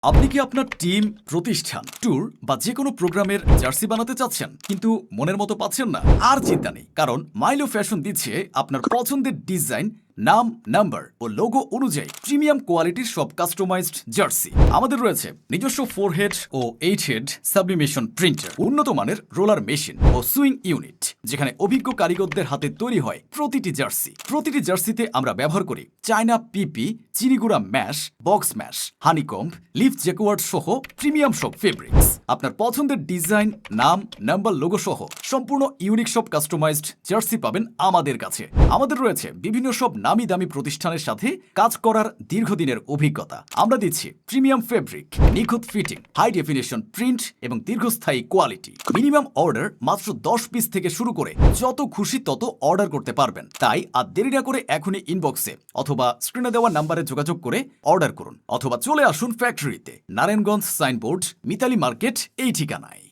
আপনি কি আপনার টিম, প্রতিষ্ঠান, ট্যুর বা যেকোনো প্রোগ্রামের জার্সি বানাতে চাচ্ছেন কিন্তু মনের মতো পাচ্ছেন না? আর চিন্তা নেই, কারণ মাইলো ফ্যাশন দিচ্ছে আপনার পছন্দের ডিজাইন, নাম, নাম্বার ও লোগো অনুযায়ী প্রিমিয়াম কোয়ালিটির সব কাস্টমাইজড জার্সি। আমাদের রয়েছে নিজস্ব 4 হেড ও 8 হেড সাবলিমেশন প্রিন্টার, উন্নত মানের রোলার মেশিন ও সুইং ইউনিট, যেখানে অভিজ্ঞ কারিগরদের হাতে তৈরি হয় প্রতিটি জার্সি। প্রতিটি জার্সিতে আমরা ব্যবহার করি China PP, Chinigura mesh, box mesh, honeycomb, leaf jacquard সহ প্রিমিয়াম সব ফেব্রিক্স। আপনার পছন্দের ডিজাইন, নাম, নাম্বার, লোগো সহ সম্পূর্ণ ইউনিক সব কাস্টমাইজড জার্সি পাবেন আমাদের কাছে। আমাদের রয়েছে বিভিন্ন সব নামি দামি প্রতিষ্ঠানের সাথে কাজ করার দীর্ঘদিনের অভিজ্ঞতা। আমরা দিচ্ছি প্রিমিয়াম ফেব্রিক, নিখুঁত ফিটিং, হাই ডেফিনিশন প্রিন্ট এবং দীর্ঘস্থায়ী কোয়ালিটি। মিনিমাম অর্ডার মাত্র 10 পিস থেকে শুরু করে যত খুশি তত অর্ডার করতে পারবেন। তাই আর দেরি না করে এখনই ইনবক্সে অথবা স্ক্রিনে দেওয়া নাম্বারে যোগাযোগ করে অর্ডার করুন, অথবা চলে আসুন ফ্যাক্টরিতে, নারায়ণগঞ্জ সাইনবোর্ড, মিতালি মার্কেট এই ঠিকানায়।